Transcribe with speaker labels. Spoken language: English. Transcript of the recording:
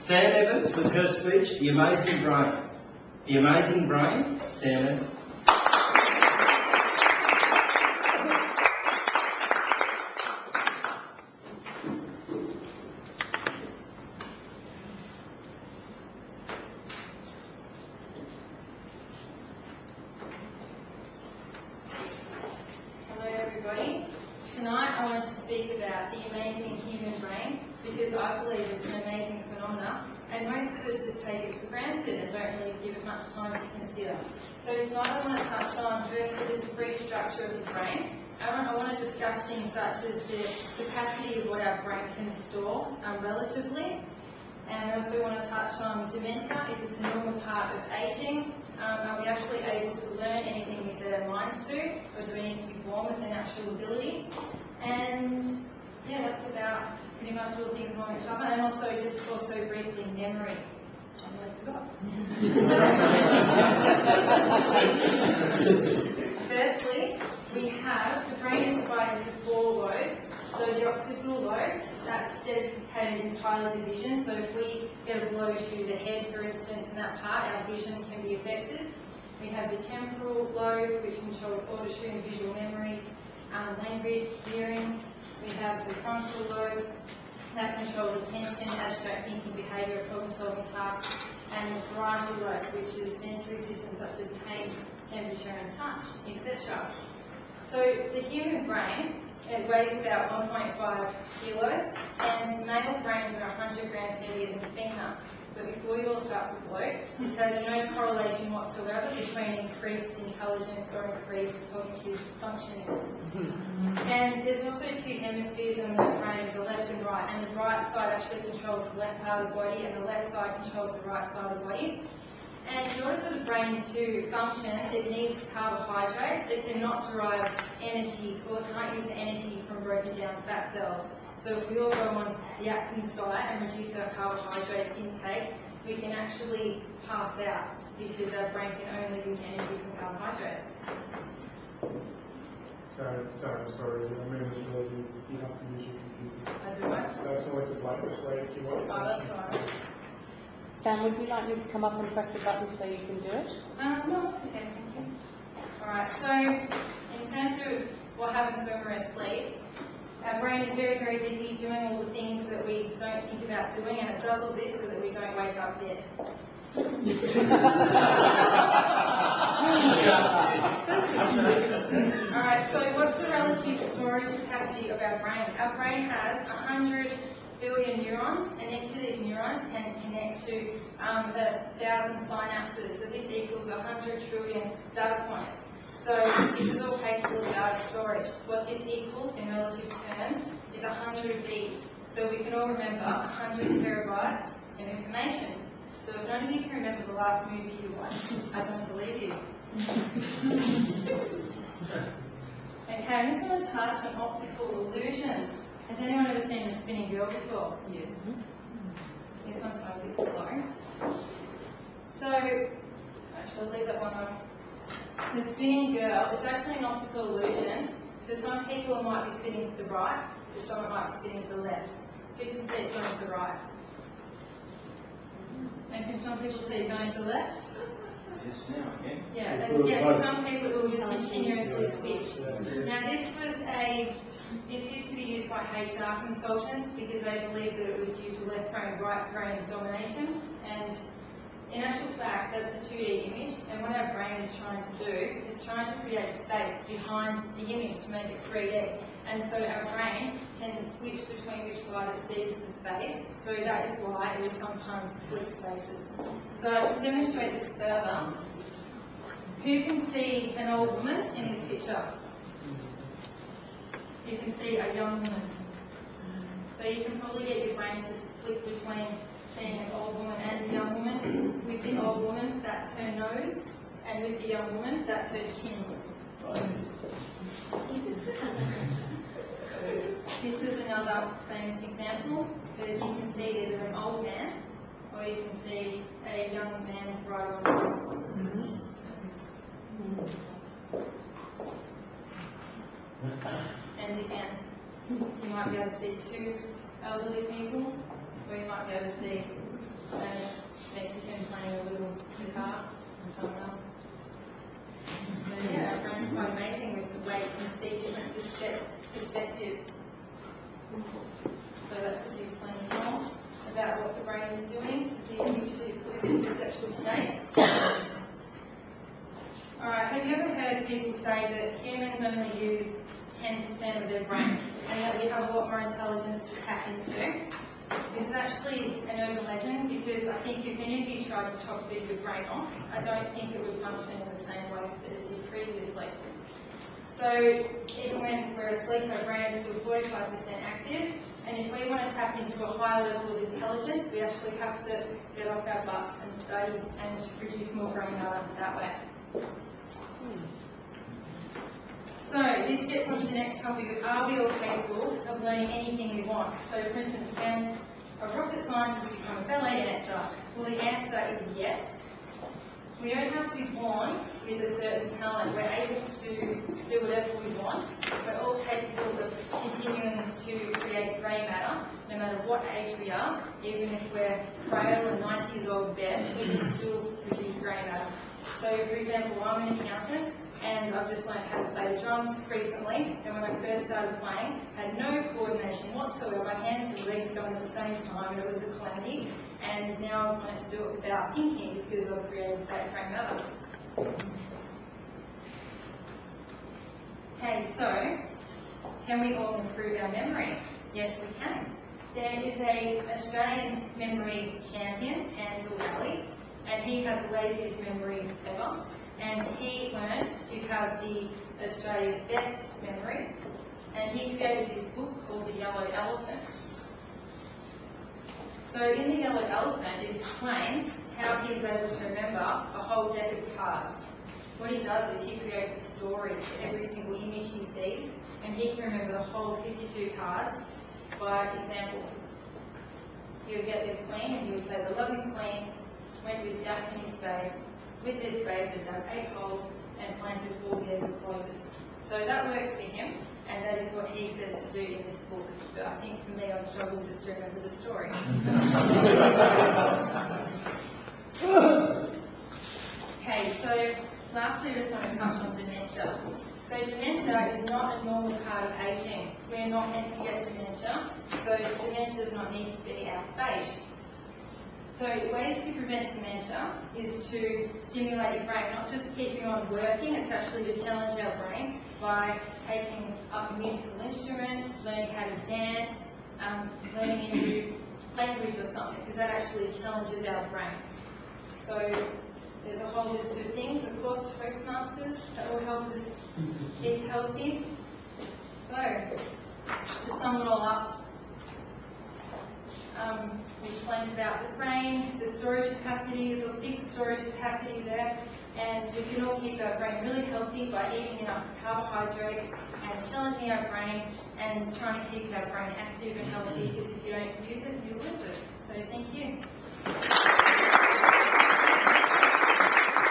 Speaker 1: Sam Evans with her speech, The Amazing Brain. The Amazing Brain, Sam Evans.
Speaker 2: Hello everybody. Tonight I want to speak about the amazing human brain because I believe it's an amazing phenomenon and most of us just take it for granted and don't really give it much time to consider. So tonight I want to touch on firstly just the brief structure of the brain. I want to discuss things such as the capacity of what our brain can store relatively. And I also want to touch on dementia, if it's a normal part of ageing. Are we actually able to learn anything we set our minds to, or do we need to be born with a natural ability? And yeah, that's about pretty much all the things I want to cover. And also briefly memory. I forgot. Firstly, we have the brain is divided into 4 lobes. So the occipital lobe, that's dedicated entirely to vision. So if we get a blow to the head, for instance, in that part, our vision can be affected. We have the temporal lobe, which controls auditory and visual memories, language, hearing. We have the frontal lobe, that controls attention, abstract thinking, behaviour, problem-solving tasks, and the parietal lobe, which is sensory systems such as pain, temperature, and touch, etc. So the human brain, it weighs about 1.5 kilos, and male brains are 100 grams heavier than females. But before you all start to bloat, this has no correlation whatsoever between increased intelligence or increased cognitive functioning. And there's also 2 hemispheres in the brain, the left and right, and the right side actually controls the left part of the body, and the left side controls the right side of the body. And in order for the brain to function, it needs carbohydrates. It cannot derive energy, or it can't use the energy from broken down fat cells. So if we all go on the Atkins diet and reduce our carbohydrate intake, we can actually pass out because our brain can only use energy from carbohydrates.
Speaker 3: Sorry, I mean, you have to use your computer.
Speaker 2: I do what?
Speaker 3: So selected like this way if you want.
Speaker 2: Oh, that's alright.
Speaker 4: Sam, would you like me to come up and press the button so you can do it?
Speaker 2: No, it's okay, thank you. Alright, so in terms of what happens when we're asleep, our brain is very, very busy doing all the things that we don't think about doing, and it does all this so that we don't wake up dead. Alright, so what's the relative storage capacity of our brain? Our brain has 100 billion neurons, and each of these neurons can connect to 1,000 synapses. So this equals 100 trillion data points. So this is all capable of data storage. What this equals in relative terms is 100 of these. So we can all remember 100 terabytes of information. So if none of you can remember the last movie you watched, I don't believe you. Okay, I'm just going to touch on optical illusions. Has anyone ever seen the spinning girl before? Yes. This one's a bit slow. So, actually I'll leave that one off. The spinning girl, it's actually an optical illusion. For some people it might be spinning to the right, for some it might be spinning to the left. Who can see it going to the right? And can some people see it going to the left?
Speaker 1: Yes, now, okay.
Speaker 2: Yeah, some people will just continuously switch. Now this used to be used by HR consultants because they believed that it was due to left brain, right brain domination, and in actual fact that's a 2D image, and what our brain is trying to do is trying to create space behind the image to make it 3D, and so our brain can switch between which side it sees the space, so that is why it will sometimes split spaces. So to demonstrate this further, who can see an old woman in this picture? You can see a young woman. So you can probably get your brain to split between seeing an old woman and a young woman. With the old woman, that's her nose, and with the young woman, that's her chin. This is another famous example, that you can see either an old man, or you can see a young man riding on a horse. And again, you might be able to see 2 elderly people, or you might be able to see quite amazing with the way you can see different perspectives. So that just explains more about what the brain is doing to see which perceptual states. Alright, have you ever heard people say that humans only use 10% of their brain and that we have a lot more intelligence to tap into? This is actually an urban legend because I think if any of you tried to chop a bit of your brain off, I don't think it would function in the same way that it did previously. So even when we're asleep, our brain is still 45% active, and if we want to tap into a higher level of intelligence, we actually have to get off our butts and study and produce more brain matter that way. So this gets on to the next topic of, are we all capable of learning anything we want? So for instance, can a rocket scientist become a ballet dancer? Well, the answer is yes. We don't have to be born with a certain talent. We're able to do whatever we want. We're all capable of continuing to create grey matter, no matter what age we are. Even if we're frail and 90 years old in bed, we can still produce grey matter. So, for example, I'm an accountant, and I've just learned how to play the drums recently. And when I first started playing, I had no coordination whatsoever. My hands and legs going at the same time, and it was a calamity. And now I've learned to do it without thinking because I've created that grey matter. Okay, so can we all improve our memory? Yes, we can. There is an Australian memory champion, Tansel Valley, and he had the laziest memory ever. And he learned to have the Australia's best memory, and he created this book called The Yellow Elephant. So in The Yellow Elephant, it explains how he is able to remember a whole deck of cards. What he does is he creates a story for every single image he sees, and he can remember the whole 52 cards. By example, he would get the queen, and he would say, the loving queen went with Jack in his spades. With this spade, had dug 8 holes and planted 4 beds of clovers. So that works for him, and that is what he says to do in this book. But I think for me, I'd struggle just to remember the story. Okay, so lastly, I just want to touch on dementia. So dementia is not a normal part of ageing. We're not meant to get dementia, so dementia does not need to be our fate. So ways to prevent dementia is to stimulate your brain, not just keep you on working, it's actually to challenge our brain by taking up a musical instrument, learning how to dance, learning a new language or something, because that actually challenges our brain. So there's a whole list of things, of course, Toastmasters, that will help us keep healthy. So, to sum it all up, we explained about the brain, the storage capacity, the big storage capacity there, and we can all keep our brain really healthy by eating enough carbohydrates and challenging our brain and trying to keep our brain active and healthy, because if you don't use it, you lose it. So thank you.